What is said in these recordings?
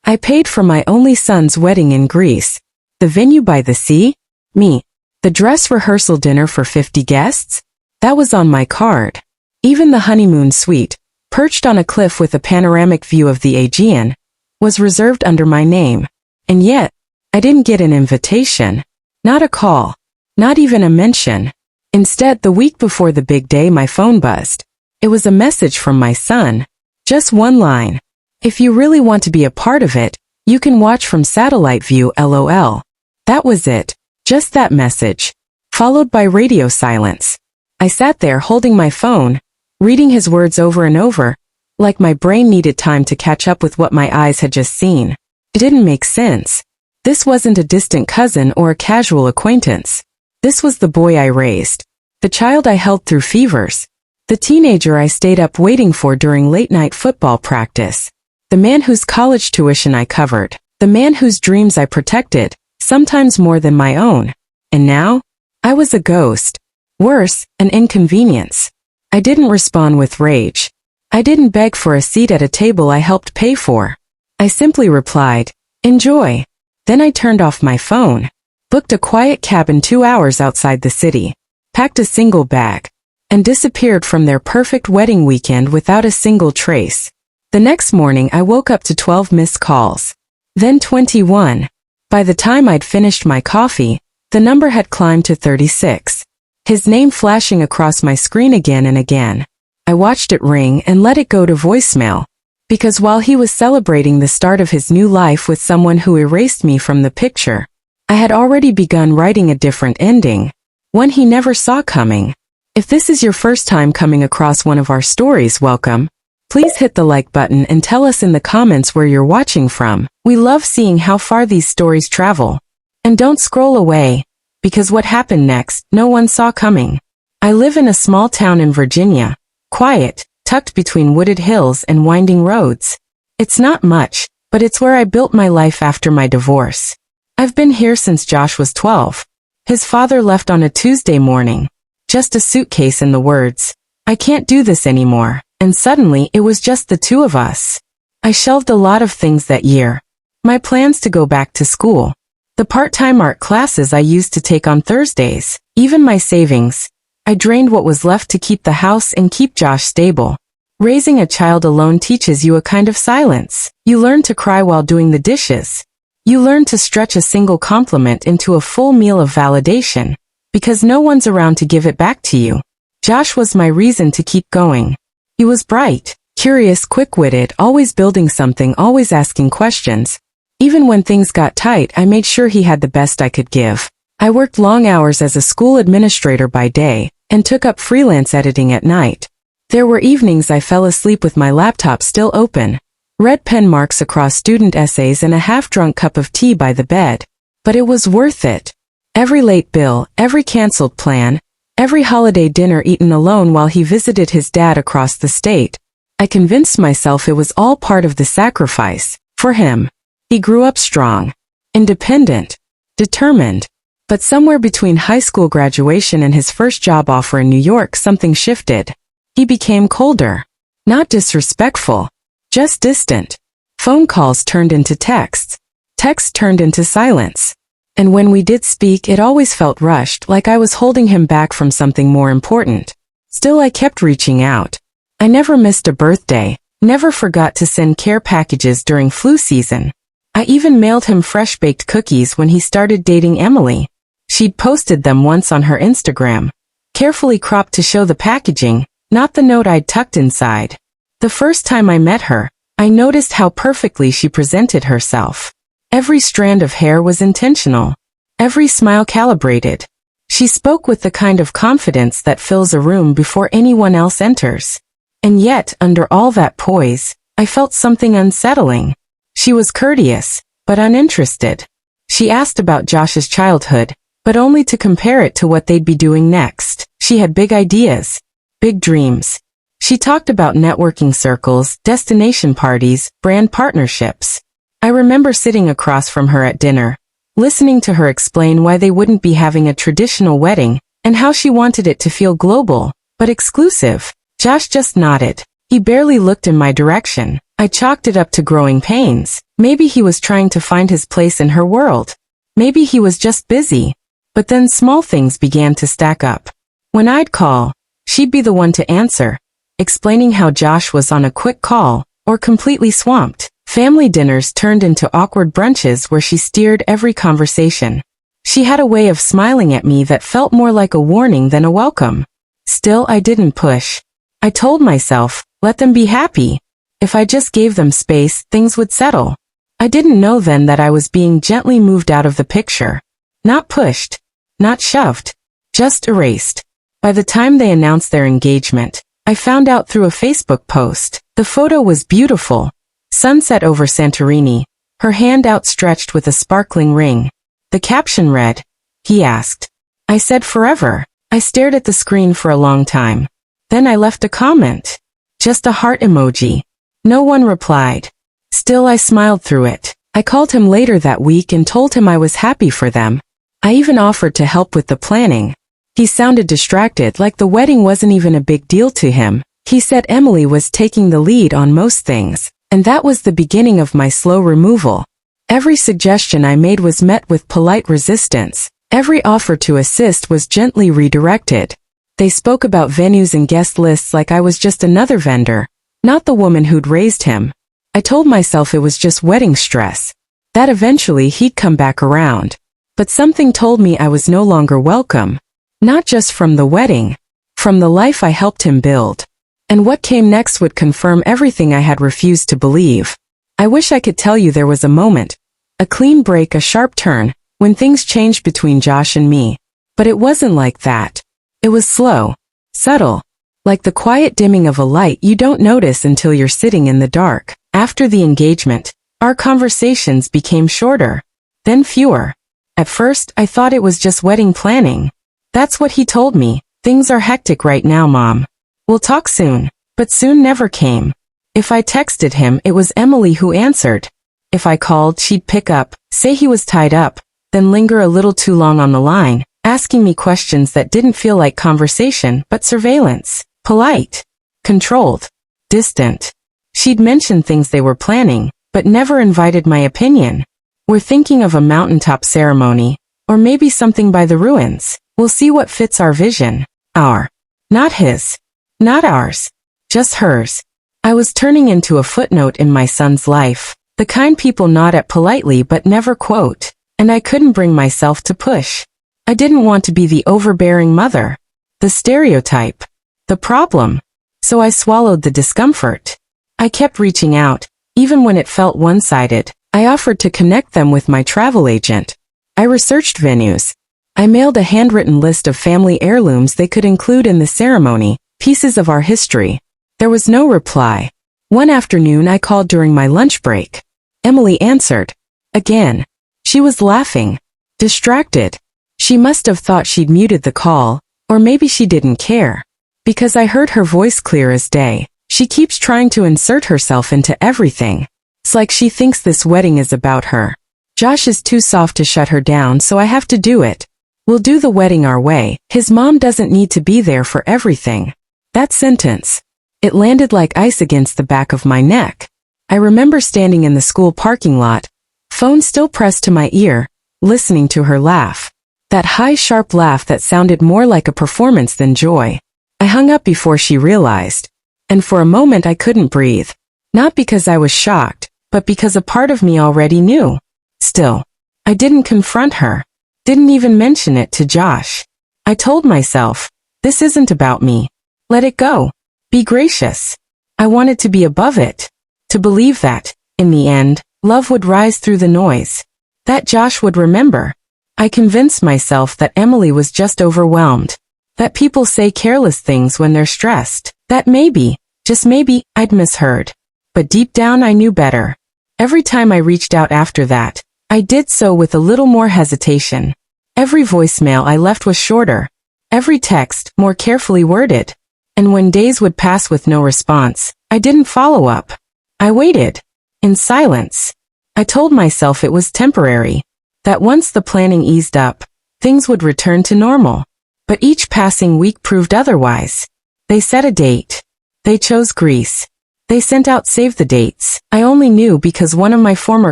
I paid for my only son's wedding in Greece. The venue by the sea? Me. The dress rehearsal dinner for 50 guests? That was on my card. Even the honeymoon suite, perched on a cliff with a panoramic view of the Aegean, was reserved under my name. And yet, I didn't get an invitation. Not a call. Not even a mention. Instead, the week before the big day, my phone buzzed. It was a message from my son. Just one line. If you really want to be a part of it, you can watch from satellite view, LOL. That was it. Just that message. Followed by radio silence. I sat there holding my phone, reading his words over and over, like my brain needed time to catch up with what my eyes had just seen. It didn't make sense. This wasn't a distant cousin or a casual acquaintance. This was the boy I raised. The child I held through fevers. The teenager I stayed up waiting for during late-night football practice. The man whose college tuition I covered. The man whose dreams I protected, sometimes more than my own. And now? I was a ghost. Worse, an inconvenience. I didn't respond with rage. I didn't beg for a seat at a table I helped pay for. I simply replied, "Enjoy." Then I turned off my phone, booked a quiet cabin 2 hours outside the city, packed a single bag, and disappeared from their perfect wedding weekend without a single trace. The next morning I woke up to 12 missed calls. Then 21. By the time I'd finished my coffee, the number had climbed to 36. His name flashing across my screen again and again. I watched it ring and let it go to voicemail. Because while he was celebrating the start of his new life with someone who erased me from the picture, I had already begun writing a different ending, one he never saw coming. If this is your first time coming across one of our stories, welcome. Please hit the like button and tell us in the comments where you're watching from. We love seeing how far these stories travel. And don't scroll away, because what happened next, no one saw coming. I live in a small town in Virginia, quiet, tucked between wooded hills and winding roads. It's not much, but it's where I built my life after my divorce. I've been here since Josh was 12. His father left on a Tuesday morning. Just a suitcase and the words, "I can't do this anymore." And suddenly it was just the two of us. I shelved a lot of things that year. My plans to go back to school. The part-time art classes I used to take on Thursdays. Even my savings. I drained what was left to keep the house and keep Josh stable. Raising a child alone teaches you a kind of silence. You learn to cry while doing the dishes. You learn to stretch a single compliment into a full meal of validation, because no one's around to give it back to you. Josh was my reason to keep going. He was bright, curious, quick-witted, always building something, always asking questions. Even when things got tight, I made sure he had the best I could give. I worked long hours as a school administrator by day, and took up freelance editing at night. There were evenings I fell asleep with my laptop still open, red pen marks across student essays and a half-drunk cup of tea by the bed. But it was worth it. Every late bill, every canceled plan, every holiday dinner eaten alone while he visited his dad across the state. I convinced myself it was all part of the sacrifice, for him. He grew up strong, independent, determined. But somewhere between high school graduation and his first job offer in New York, something shifted. He became colder. Not disrespectful, just distant. Phone calls turned into texts. Texts turned into silence. And when we did speak, it always felt rushed, like I was holding him back from something more important. Still, I kept reaching out. I never missed a birthday, never forgot to send care packages during flu season. I even mailed him fresh-baked cookies when he started dating Emily. She'd posted them once on her Instagram, carefully cropped to show the packaging, not the note I'd tucked inside. The first time I met her, I noticed how perfectly she presented herself. Every strand of hair was intentional, every smile calibrated. She spoke with the kind of confidence that fills a room before anyone else enters. And yet, under all that poise, I felt something unsettling. She was courteous, but uninterested. She asked about Josh's childhood, but only to compare it to what they'd be doing next. She had big ideas, big dreams. She talked about networking circles, destination parties, brand partnerships. I remember sitting across from her at dinner, listening to her explain why they wouldn't be having a traditional wedding, and how she wanted it to feel global, but exclusive. Josh just nodded. He barely looked in my direction. I chalked it up to growing pains. Maybe he was trying to find his place in her world. Maybe he was just busy. But then small things began to stack up. When I'd call, she'd be the one to answer, explaining how Josh was on a quick call, or completely swamped. Family dinners turned into awkward brunches where she steered every conversation. She had a way of smiling at me that felt more like a warning than a welcome. Still, I didn't push. I told myself, let them be happy. If I just gave them space, things would settle. I didn't know then that I was being gently moved out of the picture. Not pushed. Not shoved. Just erased. By the time they announced their engagement, I found out through a Facebook post. The photo was beautiful. Sunset over Santorini, her hand outstretched with a sparkling ring. The caption read, he asked. I said forever. I stared at the screen for a long time. Then I left a comment. Just a heart emoji. No one replied. Still, I smiled through it. I called him later that week and told him I was happy for them. I even offered to help with the planning. He sounded distracted, like the wedding wasn't even a big deal to him. He said Emily was taking the lead on most things, and that was the beginning of my slow removal. Every suggestion I made was met with polite resistance. Every offer to assist was gently redirected. They spoke about venues and guest lists like I was just another vendor, not the woman who'd raised him. I told myself it was just wedding stress, that eventually he'd come back around. But something told me I was no longer welcome. Not just from the wedding, from the life I helped him build. And what came next would confirm everything I had refused to believe. I wish I could tell you there was a moment, a clean break, a sharp turn, when things changed between Josh and me. But it wasn't like that. It was slow, subtle, like the quiet dimming of a light you don't notice until you're sitting in the dark. After the engagement, our conversations became shorter, then fewer. At first, I thought it was just wedding planning. That's what he told me. Things are hectic right now, Mom. We'll talk soon. But soon never came. If I texted him, it was Emily who answered. If I called, she'd pick up, say he was tied up, then linger a little too long on the line, asking me questions that didn't feel like conversation but surveillance. Polite, controlled, distant. She'd mention things they were planning, but never invited my opinion. We're thinking of a mountaintop ceremony, or maybe something by the ruins. We'll see what fits our vision. Our. Not his. Not ours. Just hers. I was turning into a footnote in my son's life, the kind people nod at politely but never quote, and I couldn't bring myself to push. I didn't want to be the overbearing mother, the stereotype, the problem, so I swallowed the discomfort. I kept reaching out, even when it felt one-sided. I offered to connect them with my travel agent. I researched venues. I mailed a handwritten list of family heirlooms they could include in the ceremony, pieces of our history. There was no reply. One afternoon I called during my lunch break. Emily answered. Again. She was laughing. Distracted. She must have thought she'd muted the call, or maybe she didn't care. Because I heard her voice clear as day. She keeps trying to insert herself into everything. It's like she thinks this wedding is about her. Josh is too soft to shut her down, so I have to do it. We'll do the wedding our way. His mom doesn't need to be there for everything. That sentence. It landed like ice against the back of my neck. I remember standing in the school parking lot, phone still pressed to my ear, listening to her laugh. That high, sharp laugh that sounded more like a performance than joy. I hung up before she realized. And for a moment I couldn't breathe. Not because I was shocked, but because a part of me already knew. Still, I didn't confront her. Didn't even mention it to Josh. I told myself, this isn't about me. Let it go. Be gracious. I wanted to be above it. To believe that, in the end, love would rise through the noise. That Josh would remember. I convinced myself that Emily was just overwhelmed. That people say careless things when they're stressed. That maybe, just maybe, I'd misheard. But deep down I knew better. Every time I reached out after that, I did so with a little more hesitation. Every voicemail I left was shorter. Every text more carefully worded. And when days would pass with no response, I didn't follow up. I waited. In silence. I told myself it was temporary. That once the planning eased up, things would return to normal. But each passing week proved otherwise. They set a date. They chose Greece. They sent out save the dates. I only knew because one of my former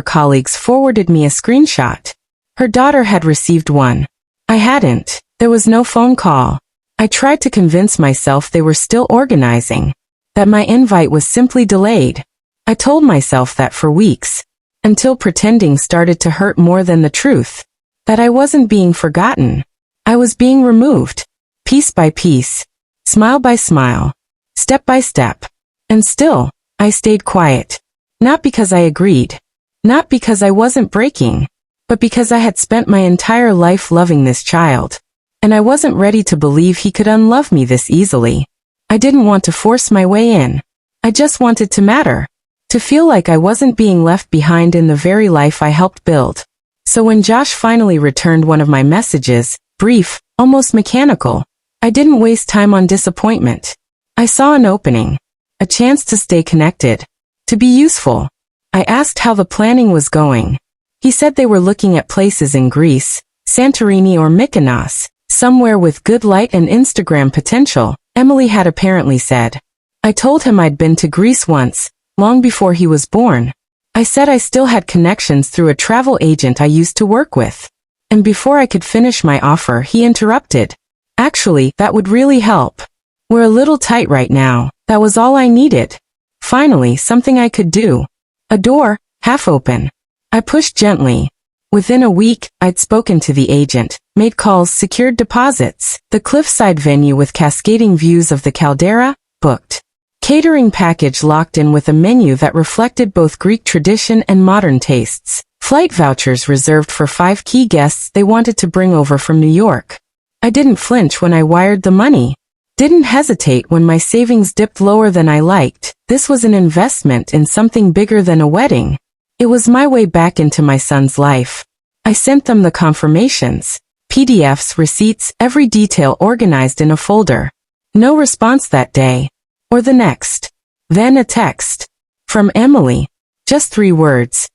colleagues forwarded me a screenshot. Her daughter had received one. I hadn't. There was no phone call. I tried to convince myself they were still organizing, that my invite was simply delayed. I told myself that for weeks, until pretending started to hurt more than the truth, that I wasn't being forgotten. I was being removed, piece by piece, smile by smile, step by step. And still, I stayed quiet. Not because I agreed. Not because I wasn't breaking. But because I had spent my entire life loving this child. And I wasn't ready to believe he could unlove me this easily. I didn't want to force my way in. I just wanted to matter. To feel like I wasn't being left behind in the very life I helped build. So when Josh finally returned one of my messages, brief, almost mechanical, I didn't waste time on disappointment. I saw an opening. A chance to stay connected. To be useful. I asked how the planning was going. He said they were looking at places in Greece, Santorini or Mykonos, somewhere with good light and Instagram potential, Emily had apparently said. I told him I'd been to Greece once, long before he was born. I said I still had connections through a travel agent I used to work with. And before I could finish my offer, he interrupted. Actually, that would really help. We're a little tight right now. That was all I needed. Finally, something I could do. A door, half open. I pushed gently. Within a week, I'd spoken to the agent, made calls, secured deposits. The cliffside venue with cascading views of the caldera, booked. Catering package locked in with a menu that reflected both Greek tradition and modern tastes. Flight vouchers reserved for 5 key guests they wanted to bring over from New York. I didn't flinch when I wired the money. Didn't hesitate when my savings dipped lower than I liked. This was an investment in something bigger than a wedding. It was my way back into my son's life. I sent them the confirmations, PDFs, receipts, every detail organized in a folder. No response that day. Or the next. Then a text. From Emily. Just 3 words.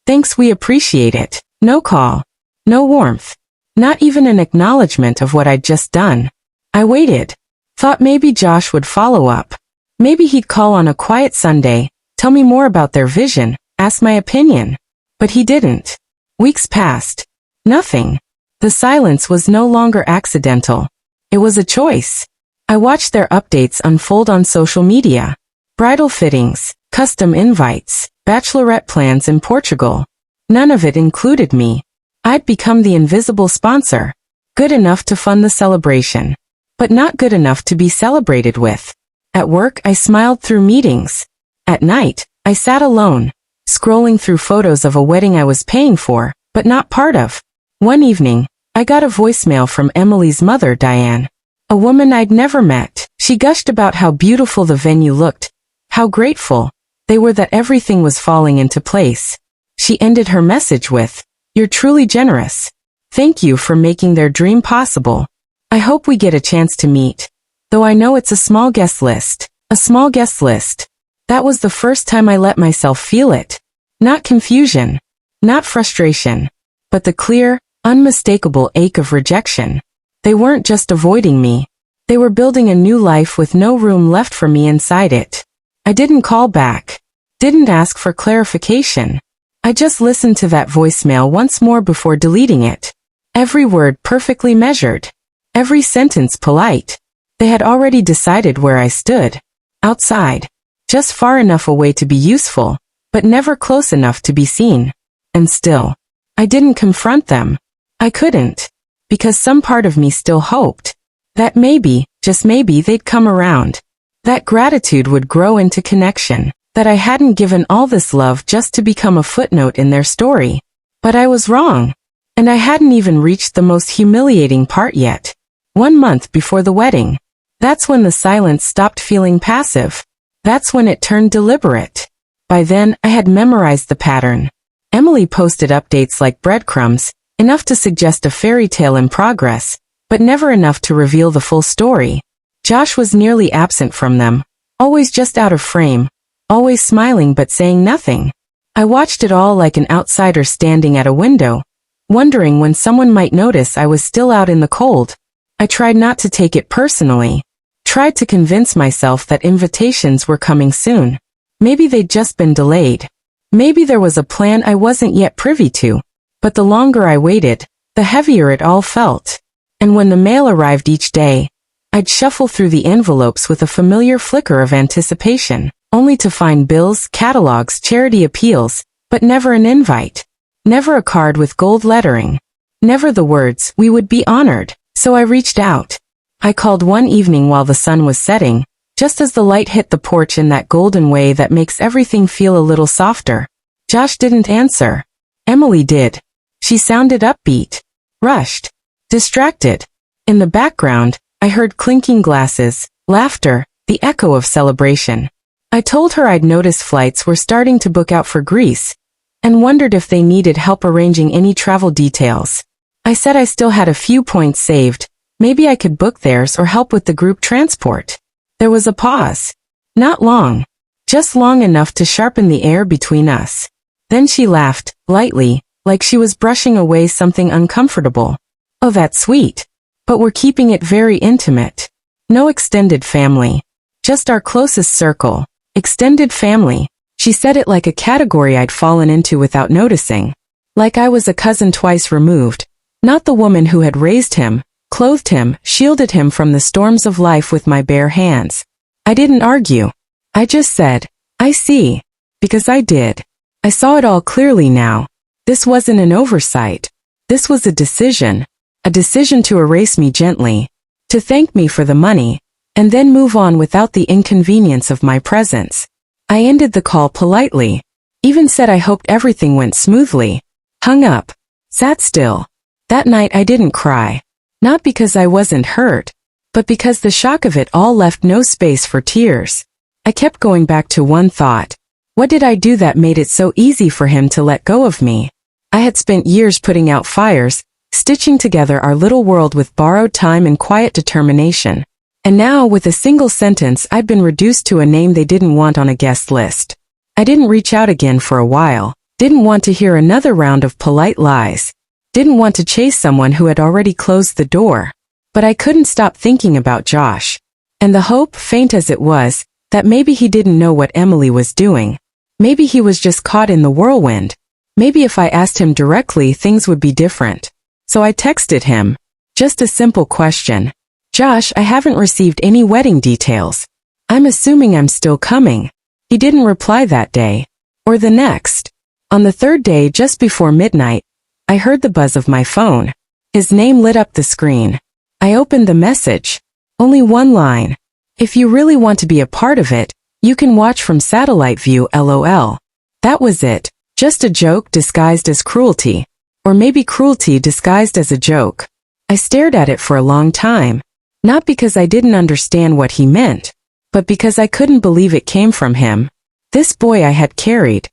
Thanks, we appreciate it. No call. No warmth. Not even an acknowledgement of what I'd just done. I waited. Thought maybe Josh would follow up. Maybe he'd call on a quiet Sunday, tell me more about their vision, ask my opinion. But he didn't. Weeks passed. Nothing. The silence was no longer accidental. It was a choice. I watched their updates unfold on social media. Bridal fittings, custom invites, bachelorette plans in Portugal. None of it included me. I'd become the invisible sponsor. Good enough to fund the celebration. But not good enough to be celebrated with. At work, I smiled through meetings. At night, I sat alone, scrolling through photos of a wedding I was paying for, but not part of. One evening, I got a voicemail from Emily's mother, Diane. A woman I'd never met. She gushed about how beautiful the venue looked, how grateful they were that everything was falling into place. She ended her message with, "You're truly generous. Thank you for making their dream possible. I hope we get a chance to meet. Though I know it's a small guest list. A small guest list." That was the first time I let myself feel it. Not confusion. Not frustration. But the clear, unmistakable ache of rejection. They weren't just avoiding me. They were building a new life with no room left for me inside it. I didn't call back. Didn't ask for clarification. I just listened to that voicemail once more before deleting it. Every word perfectly measured. Every sentence polite. They had already decided where I stood. Outside. Just far enough away to be useful, but never close enough to be seen. And still, I didn't confront them. I couldn't. Because some part of me still hoped that maybe, just maybe, they'd come around. That gratitude would grow into connection. That I hadn't given all this love just to become a footnote in their story. But I was wrong. And I hadn't even reached the most humiliating part yet. 1 month before the wedding. That's when the silence stopped feeling passive. That's when it turned deliberate. By then, I had memorized the pattern. Emily posted updates like breadcrumbs, enough to suggest a fairy tale in progress, but never enough to reveal the full story. Josh was nearly absent from them, always just out of frame, always smiling but saying nothing. I watched it all like an outsider standing at a window, wondering when someone might notice I was still out in the cold. I tried not to take it personally. Tried to convince myself that invitations were coming soon. Maybe they'd just been delayed. Maybe there was a plan I wasn't yet privy to. But the longer I waited, the heavier it all felt. And when the mail arrived each day, I'd shuffle through the envelopes with a familiar flicker of anticipation, only to find bills, catalogs, charity appeals, but never an invite. Never a card with gold lettering. Never the words, "We would be honored." So I reached out. I called one evening while the sun was setting, just as the light hit the porch in that golden way that makes everything feel a little softer. Josh didn't answer. Emily did. She sounded upbeat, rushed, distracted. In the background, I heard clinking glasses, laughter, the echo of celebration. I told her I'd noticed flights were starting to book out for Greece, and wondered if they needed help arranging any travel details. I said I still had a few points saved, maybe I could book theirs or help with the group transport. There was a pause. Not long. Just long enough to sharpen the air between us. Then she laughed, lightly, like she was brushing away something uncomfortable. "Oh, that's sweet. But we're keeping it very intimate. No extended family. Just our closest circle. Extended family." She said it like a category I'd fallen into without noticing. Like I was a cousin twice removed. Not the woman who had raised him, clothed him, shielded him from the storms of life with my bare hands. I didn't argue. I just said, "I see." Because I did. I saw it all clearly now. This wasn't an oversight. This was a decision. A decision to erase me gently. To thank me for the money, and then move on without the inconvenience of my presence. I ended the call politely. Even said I hoped everything went smoothly. Hung up. Sat still. That night I didn't cry. Not because I wasn't hurt, but because the shock of it all left no space for tears. I kept going back to one thought. What did I do that made it so easy for him to let go of me? I had spent years putting out fires, stitching together our little world with borrowed time and quiet determination. And now, with a single sentence, I'd been reduced to a name they didn't want on a guest list. I didn't reach out again for a while, didn't want to hear another round of polite lies, didn't want to chase someone who had already closed the door. But I couldn't stop thinking about Josh. And the hope, faint as it was, that maybe he didn't know what Emily was doing. Maybe he was just caught in the whirlwind. Maybe if I asked him directly, things would be different. So I texted him. Just a simple question. "Josh, I haven't received any wedding details. I'm assuming I'm still coming." He didn't reply that day. Or the next. On the third day, just before midnight, I heard the buzz of my phone. His name lit up the screen. I opened the message. Only one line. "If you really want to be a part of it, you can watch from satellite view, LOL." That was it. Just a joke disguised as cruelty. Or maybe cruelty disguised as a joke. I stared at it for a long time. Not because I didn't understand what he meant, but because I couldn't believe it came from him. This boy I had carried.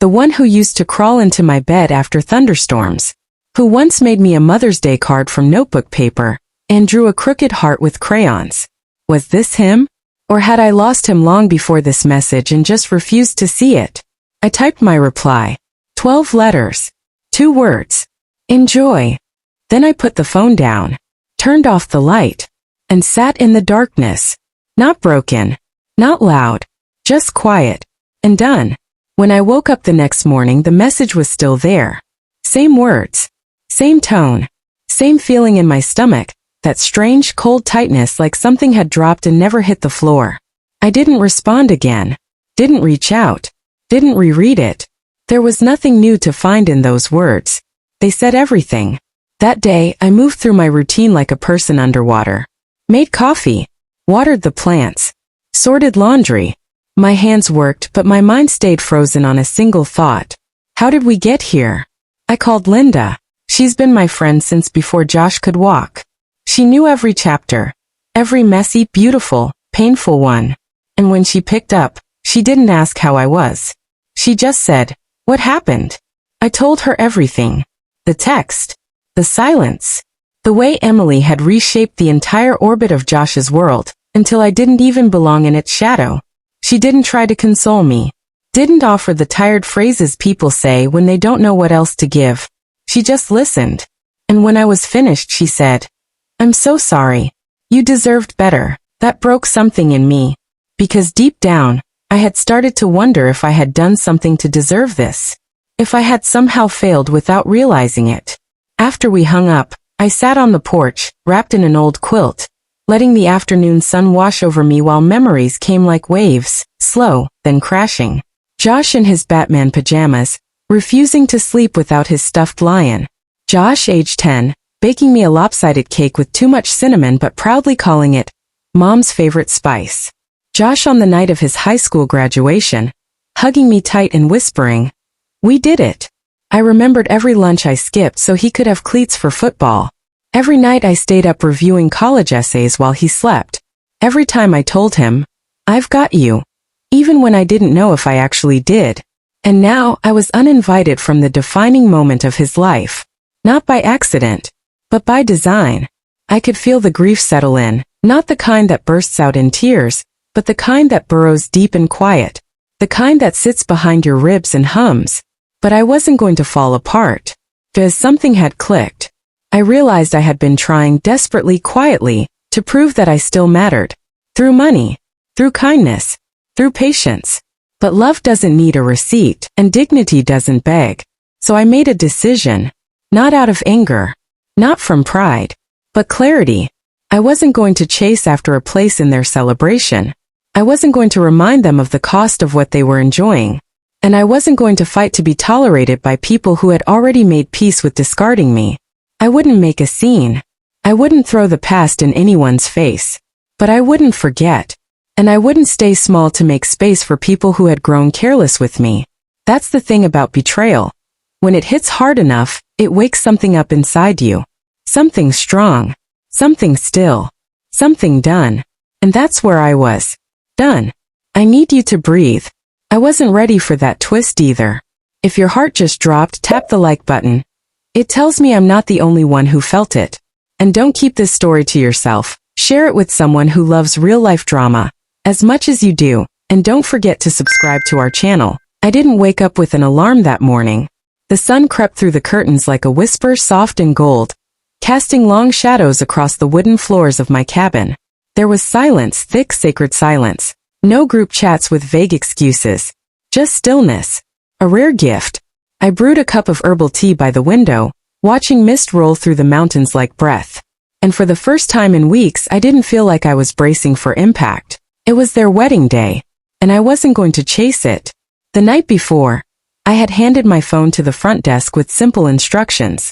The one who used to crawl into my bed after thunderstorms. Who once made me a Mother's Day card from notebook paper, and drew a crooked heart with crayons. Was this him? Or had I lost him long before this message and just refused to see it? I typed my reply. 12 letters. 2 words. Enjoy. Then I put the phone down, turned off the light, and sat in the darkness. Not broken, not loud, just quiet, and done. When I woke up the next morning, the message was still there. Same words, same tone, same feeling in my stomach, that strange cold tightness like something had dropped and never hit the floor. I didn't respond again, didn't reach out, didn't reread it. There was nothing new to find in those words. They said everything. That day, I moved through my routine like a person underwater. Made coffee, watered the plants, sorted laundry. My hands worked, but my mind stayed frozen on a single thought. How did we get here? I called Linda. She's been my friend since before Josh could walk. She knew every chapter, every messy, beautiful, painful one. And when she picked up, she didn't ask how I was. She just said, "What happened?" I told her everything. The text, the silence, the way Emily had reshaped the entire orbit of Josh's world, until I didn't even belong in its shadow. She didn't try to console me, didn't offer the tired phrases people say when they don't know what else to give. She just listened. And when I was finished, she said, "I'm so sorry. You deserved better." That broke something in me. Because deep down, I had started to wonder if I had done something to deserve this. If I had somehow failed without realizing it. After we hung up, I sat on the porch, wrapped in an old quilt, letting the afternoon sun wash over me while memories came like waves, slow, then crashing. Josh in his Batman pajamas, refusing to sleep without his stuffed lion. Josh, age 10, baking me a lopsided cake with too much cinnamon but proudly calling it Mom's favorite spice. Josh on the night of his high school graduation, hugging me tight and whispering, "We did it." I remembered every lunch I skipped so he could have cleats for football. Every night I stayed up reviewing college essays while he slept. Every time I told him, "I've got you," even when I didn't know if I actually did. And now I was uninvited from the defining moment of his life. Not by accident, but by design. I could feel the grief settle in, not the kind that bursts out in tears, but the kind that burrows deep and quiet, the kind that sits behind your ribs and hums. But I wasn't going to fall apart. Because something had clicked. I realized I had been trying desperately quietly to prove that I still mattered. Through money, through kindness, through patience. But love doesn't need a receipt, and dignity doesn't beg. So I made a decision. Not out of anger. Not from pride. But clarity. I wasn't going to chase after a place in their celebration. I wasn't going to remind them of the cost of what they were enjoying. And I wasn't going to fight to be tolerated by people who had already made peace with discarding me. I wouldn't make a scene. I wouldn't throw the past in anyone's face. But I wouldn't forget. And I wouldn't stay small to make space for people who had grown careless with me. That's the thing about betrayal. When it hits hard enough, it wakes something up inside you. Something strong. Something still. Something done. And that's where I was. Done. I need you to breathe. I wasn't ready for that twist either. If your heart just dropped, tap the like button. It tells me I'm not the only one who felt it. And don't keep this story to yourself. Share it with someone who loves real-life drama as much as you do. And don't forget to subscribe to our channel. I didn't wake up with an alarm that morning. The sun crept through the curtains like a whisper, soft and gold, casting long shadows across the wooden floors of my cabin. There was silence, thick, sacred silence. No group chats with vague excuses. Just stillness. A rare gift. I brewed a cup of herbal tea by the window, watching mist roll through the mountains like breath. And for the first time in weeks, I didn't feel like I was bracing for impact. It was their wedding day, and I wasn't going to chase it. The night before, I had handed my phone to the front desk with simple instructions.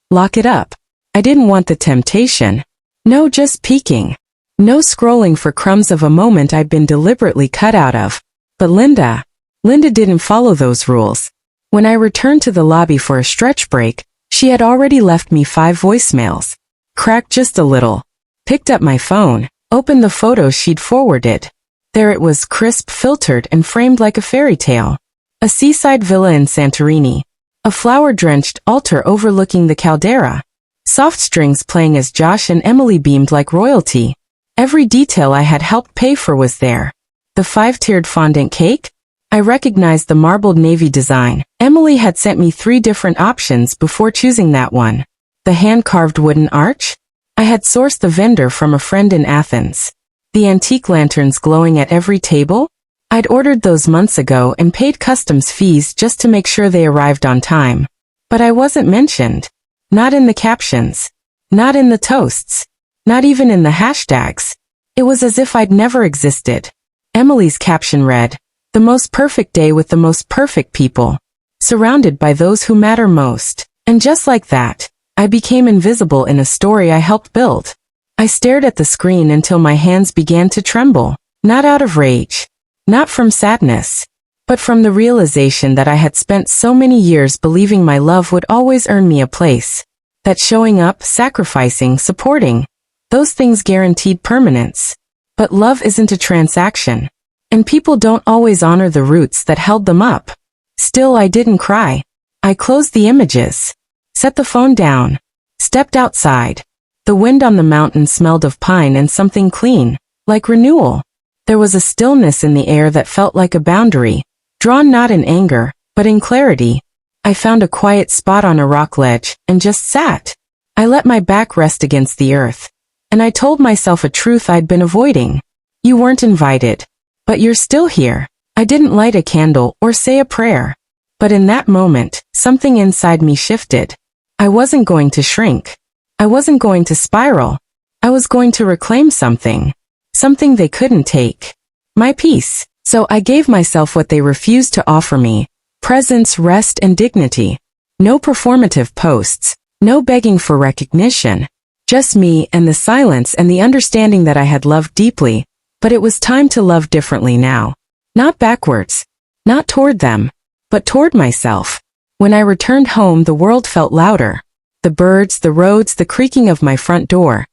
Lock it up. I didn't want the temptation. No, just peeking. No scrolling for crumbs of a moment I'd been deliberately cut out of. But Linda didn't follow those rules. When I returned to the lobby for a stretch break, she had already left me 5 voicemails. Cracked just a little. Picked up my phone, opened the photos she'd forwarded. There it was, crisp, filtered, and framed like a fairy tale. A seaside villa in Santorini. A flower-drenched altar overlooking the caldera. Soft strings playing as Josh and Emily beamed like royalty. Every detail I had helped pay for was there. The 5-tiered fondant cake? I recognized the marbled navy design. Emily had sent me 3 different options before choosing that one. The hand-carved wooden arch? I had sourced the vendor from a friend in Athens. The antique lanterns glowing at every table? I'd ordered those months ago and paid customs fees just to make sure they arrived on time. But I wasn't mentioned. Not in the captions. Not in the toasts. Not even in the hashtags. It was as if I'd never existed. Emily's caption read, "The most perfect day with the most perfect people. Surrounded by those who matter most." And just like that, I became invisible in a story I helped build. I stared at the screen until my hands began to tremble. Not out of rage. Not from sadness. But from the realization that I had spent so many years believing my love would always earn me a place. That showing up, sacrificing, supporting, those things guaranteed permanence. But love isn't a transaction. And people don't always honor the roots that held them up. Still, I didn't cry. I closed the images. Set the phone down. Stepped outside. The wind on the mountain smelled of pine and something clean, like renewal. There was a stillness in the air that felt like a boundary, drawn not in anger, but in clarity. I found a quiet spot on a rock ledge and just sat. I let my back rest against the earth. And I told myself a truth I'd been avoiding. You weren't invited. But you're still here. I didn't light a candle or say a prayer. But in that moment, something inside me shifted. I wasn't going to shrink. I wasn't going to spiral. I was going to reclaim something. Something they couldn't take. My peace. So I gave myself what they refused to offer me. Presence, rest, and dignity. No performative posts. No begging for recognition. Just me and the silence and the understanding that I had loved deeply, but it was time to love differently now. Not backwards. Not toward them. But toward myself. When I returned home, the world felt louder. The birds, the roads, the creaking of my front door.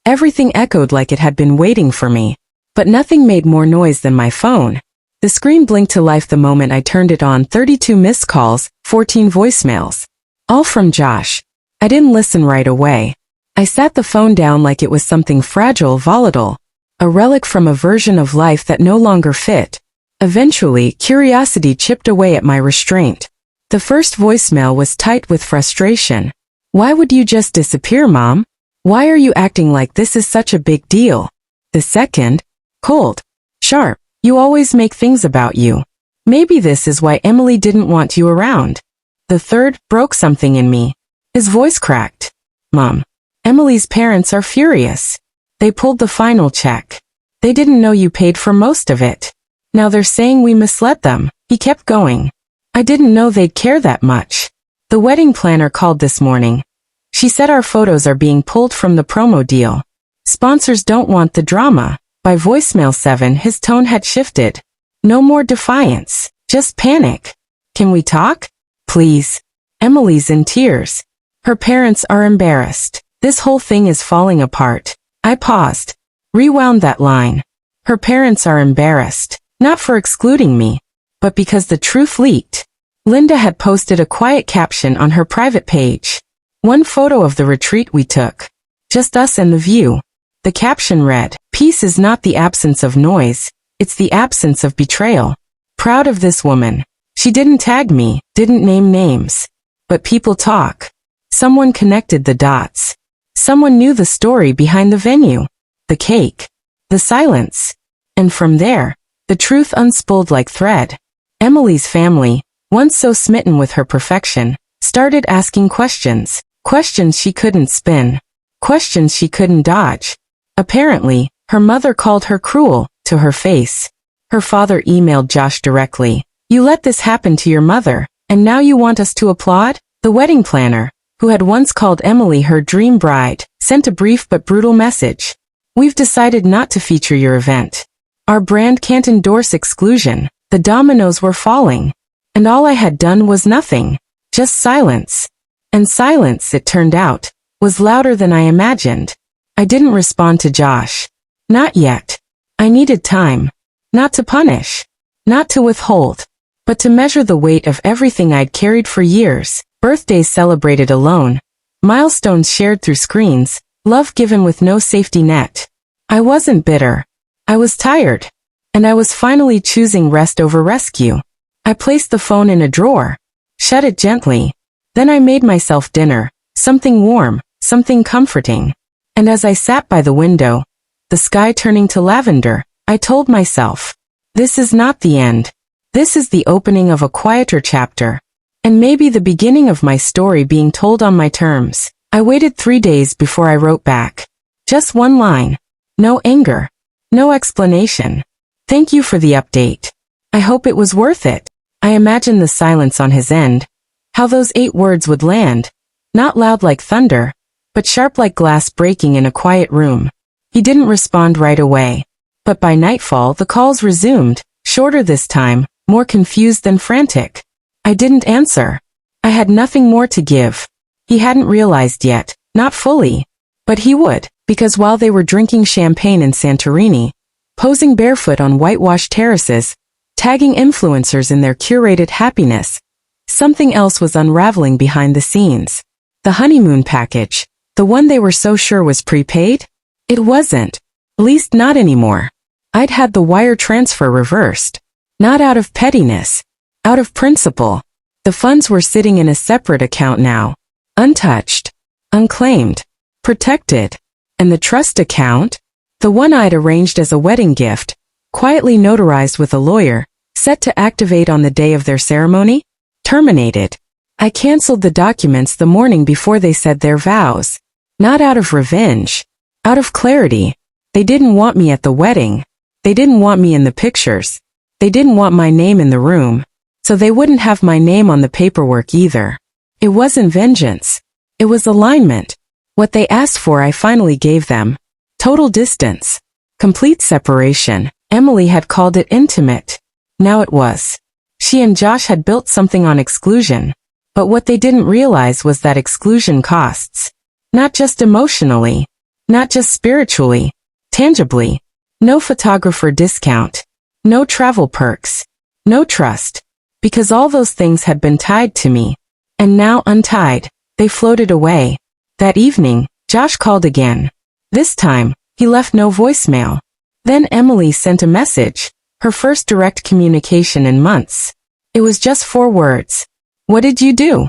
Everything echoed like it had been waiting for me. But nothing made more noise than my phone. The screen blinked to life the moment I turned it on. 32 missed calls, 14 voicemails. All from Josh. I didn't listen right away. I sat the phone down like it was something fragile, volatile. A relic from a version of life that no longer fit. Eventually, curiosity chipped away at my restraint. The first voicemail was tight with frustration. Why would you just disappear, Mom? Why are you acting like this is such a big deal? The second, cold, sharp. You always make things about you. Maybe this is why Emily didn't want you around. The third broke something in me. His voice cracked. Mom, Emily's parents are furious. They pulled the final check. They didn't know you paid for most of it. Now they're saying we misled them. He kept going. I didn't know they'd care that much. The wedding planner called this morning. She said our photos are being pulled from the promo deal. Sponsors don't want the drama. By voicemail 7, his tone had shifted. No more defiance, just panic. Can we talk? Please. Emily's in tears. Her parents are embarrassed. This whole thing is falling apart. I paused. Rewound that line. Her parents are embarrassed, not for excluding me, but because the truth leaked. Linda had posted a quiet caption on her private page. One photo of the retreat we took. Just us and the view. The caption read, "Peace is not the absence of noise, it's the absence of betrayal." Proud of this woman. She didn't tag me, didn't name names. But people talk. Someone connected the dots. Someone knew the story behind the venue. The cake. The silence. And from there, the truth unspooled like thread. Emily's family, once so smitten with her perfection, started asking questions. Questions she couldn't spin. Questions she couldn't dodge. Apparently, her mother called her cruel, to her face. Her father emailed Josh directly. You let this happen to your mother, and now you want us to applaud? The wedding planner, who had once called Emily her dream bride, sent a brief but brutal message. We've decided not to feature your event. Our brand can't endorse exclusion. The dominoes were falling. And all I had done was nothing. Just silence. And silence, it turned out, was louder than I imagined. I didn't respond to Josh. Not yet. I needed time. Not to punish. Not to withhold. But to measure the weight of everything I'd carried for years. Birthdays celebrated alone. Milestones shared through screens. Love given with no safety net. I wasn't bitter. I was tired. And I was finally choosing rest over rescue. I placed the phone in a drawer. Shut it gently. Then I made myself dinner. Something warm. Something comforting. And as I sat by the window, the sky turning to lavender, I told myself, this is not the end. This is the opening of a quieter chapter. And maybe the beginning of my story being told on my terms. I waited 3 days before I wrote back. Just one line. No anger. No explanation. Thank you for the update. I hope it was worth it. I imagined the silence on his end. How those 8 words would land. Not loud like thunder, but sharp like glass breaking in a quiet room. He didn't respond right away. But by nightfall the calls resumed, shorter this time, more confused than frantic. I didn't answer. I had nothing more to give. He hadn't realized yet, not fully. But he would, because while they were drinking champagne in Santorini, posing barefoot on whitewashed terraces, tagging influencers in their curated happiness, something else was unraveling behind the scenes. The honeymoon package, the one they were so sure was prepaid? It wasn't. At least not anymore. I'd had the wire transfer reversed. Not out of pettiness. Out of principle. The funds were sitting in a separate account now. Untouched. Unclaimed. Protected. And the trust account? The one I'd arranged as a wedding gift, quietly notarized with a lawyer, Set to activate on the day of their ceremony? Terminated. I canceled the documents the morning before they said their vows. Not out of revenge. Out of clarity. They didn't want me at the wedding. They didn't want me in the pictures. They didn't want my name in the room. So they wouldn't have my name on the paperwork either. It wasn't vengeance. It was alignment. What they asked for I finally gave them. Total distance. Complete separation. Emily had called it intimate. Now it was. She and Josh had built something on exclusion. But what they didn't realize was that exclusion costs. Not just emotionally. Not just spiritually. Tangibly. No photographer discount. No travel perks. No trust. Because all those things had been tied to me. And now untied, they floated away. That evening, Josh called again. This time, he left no voicemail. Then Emily sent a message, her first direct communication in months. It was just 4 words. What did you do?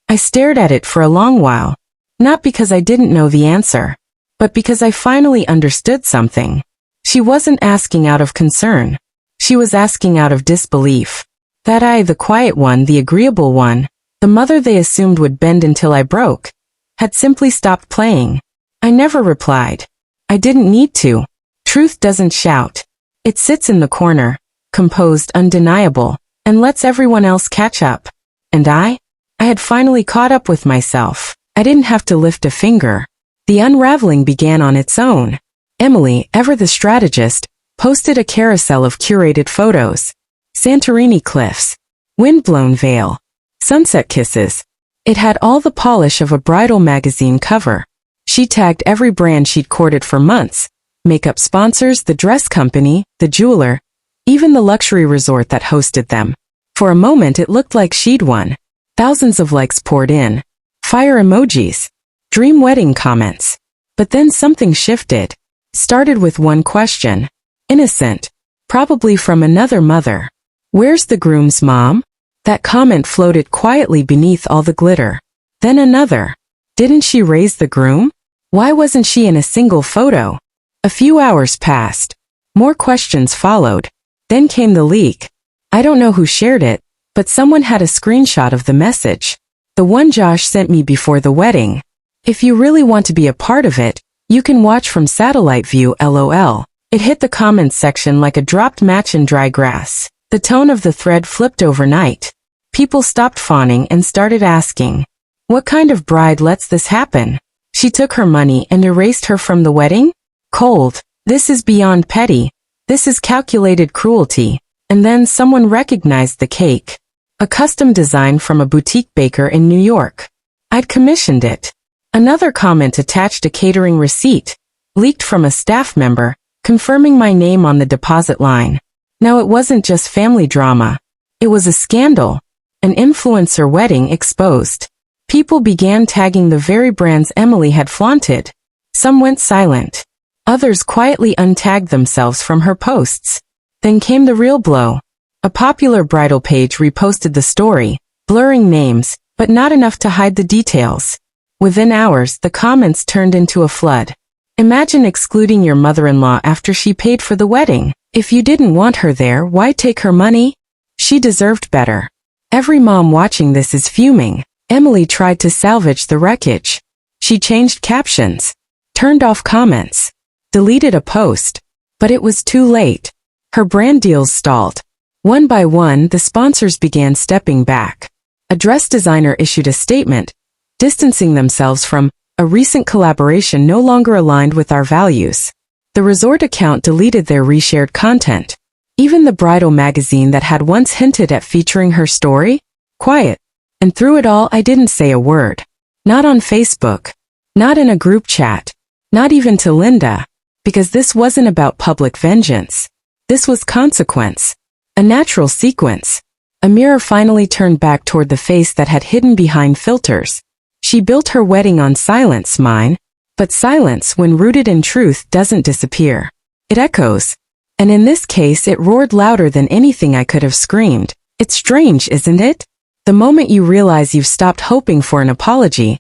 I stared at it for a long while. Not because I didn't know the answer, but because I finally understood something. She wasn't asking out of concern. She was asking out of disbelief. That I, the quiet one, the agreeable one, the mother they assumed would bend until I broke, had simply stopped playing. I never replied. I didn't need to. Truth doesn't shout. It sits in the corner, composed, undeniable, and lets everyone else catch up. And I had finally caught up with myself. I didn't have to lift a finger. The unraveling began on its own. Emily, ever the strategist, posted a carousel of curated photos. Santorini cliffs. Windblown veil. Sunset kisses. It had all the polish of a bridal magazine cover. She tagged every brand she'd courted for months. Makeup sponsors, the dress company, the jeweler, even the luxury resort that hosted them. For a moment it looked like she'd won. Thousands of likes poured in. Fire emojis. Dream wedding comments. But then something shifted. Started with one question. Innocent. Probably from another mother. Where's the groom's mom? That comment floated quietly beneath all the glitter. Then another. Didn't she raise the groom? Why wasn't she in a single photo? A few hours passed. More questions followed. Then came the leak. I don't know who shared it, but someone had a screenshot of the message. The one Josh sent me before the wedding. If you really want to be a part of it, you can watch from satellite view LOL. It hit the comments section like a dropped match in dry grass. The tone of the thread flipped overnight. People stopped fawning and started asking, what kind of bride lets this happen? She took her money and erased her from the wedding? Cold. This is beyond petty. This is calculated cruelty. And then someone recognized the cake. A custom design from a boutique baker in New York. I'd commissioned it. Another comment attached a catering receipt, leaked from a staff member, confirming my name on the deposit line. Now it wasn't just family drama. It was a scandal. An influencer wedding exposed. People began tagging the very brands Emily had flaunted. Some went silent. Others quietly untagged themselves from her posts. Then came the real blow. A popular bridal page reposted the story, blurring names, but not enough to hide the details. Within hours, the comments turned into a flood. Imagine excluding your mother-in-law after she paid for the wedding. If you didn't want her there, why take her money? She deserved better. Every mom watching this is fuming. Emily tried to salvage the wreckage. She changed captions, turned off comments, deleted a post. But it was too late. Her brand deals stalled. One by one, the sponsors began stepping back. A dress designer issued a statement, distancing themselves from a recent collaboration no longer aligned with our values. The resort account deleted their reshared content. Even the bridal magazine that had once hinted at featuring her story? Quiet. And through it all, I didn't say a word. Not on Facebook. Not in a group chat. Not even to Linda. Because this wasn't about public vengeance. This was consequence. A natural sequence. A mirror finally turned back toward the face that had hidden behind filters. She built her wedding on silence, mine. But silence, when rooted in truth, doesn't disappear. It echoes. And in this case, it roared louder than anything I could have screamed. It's strange, isn't it? The moment you realize you've stopped hoping for an apology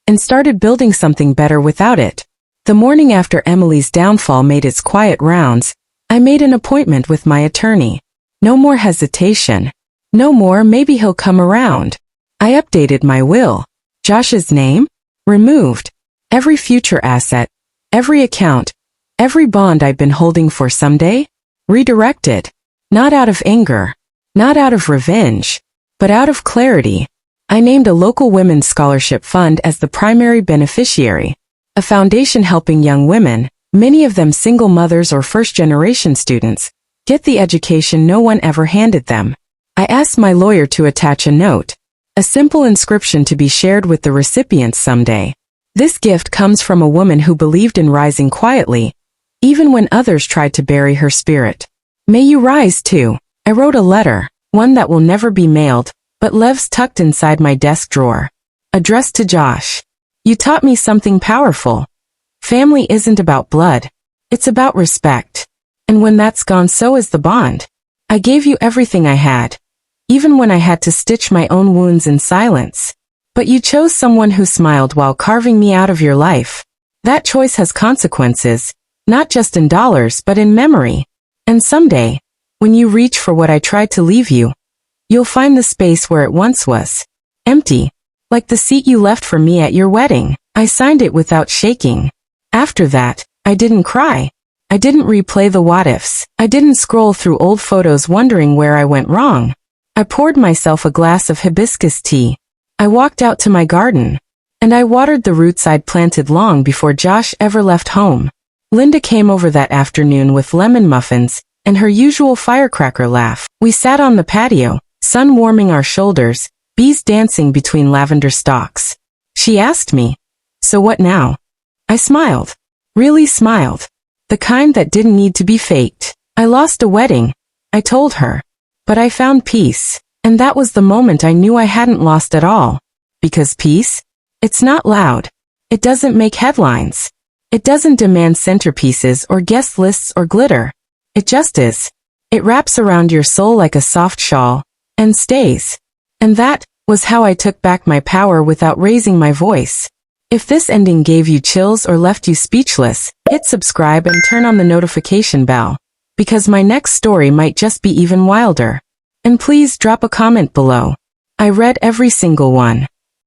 and started building something better without it. The morning after Emily's downfall made its quiet rounds, I made an appointment with my attorney. No more hesitation. No more maybe he'll come around. I updated my will. Josh's name? Removed. Every future asset. Every account. Every bond I've been holding for someday? Redirected. Not out of anger. Not out of revenge. But out of clarity. I named a local women's scholarship fund as the primary beneficiary. A foundation helping young women, many of them single mothers or first-generation students, get the education no one ever handed them. I asked my lawyer to attach a note. A simple inscription to be shared with the recipients someday. This gift comes from a woman who believed in rising quietly, even when others tried to bury her spirit. May you rise too. I wrote a letter, one that will never be mailed, but lives tucked inside my desk drawer. Addressed to Josh. You taught me something powerful. Family isn't about blood. It's about respect. And when that's gone, so is the bond. I gave you everything I had, even when I had to stitch my own wounds in silence. But you chose someone who smiled while carving me out of your life. That choice has consequences, not just in dollars but in memory. And someday, when you reach for what I tried to leave you, you'll find the space where it once was. Empty. Like the seat you left for me at your wedding. I signed it without shaking. After that, I didn't cry. I didn't replay the what-ifs. I didn't scroll through old photos wondering where I went wrong. I poured myself a glass of hibiscus tea. I walked out to my garden. And I watered the roots I'd planted long before Josh ever left home. Linda came over that afternoon with lemon muffins and her usual firecracker laugh. We sat on the patio, sun warming our shoulders, bees dancing between lavender stalks. She asked me, "So what now?" I smiled. Really smiled. The kind that didn't need to be faked. I lost a wedding, I told her. But I found peace. And that was the moment I knew I hadn't lost at all. Because peace? It's not loud. It doesn't make headlines. It doesn't demand centerpieces or guest lists or glitter. It just is. It wraps around your soul like a soft shawl, and stays. And that was how I took back my power without raising my voice. If this ending gave you chills or left you speechless, hit subscribe and turn on the notification bell. Because my next story might just be even wilder. And please drop a comment below. I read every single one.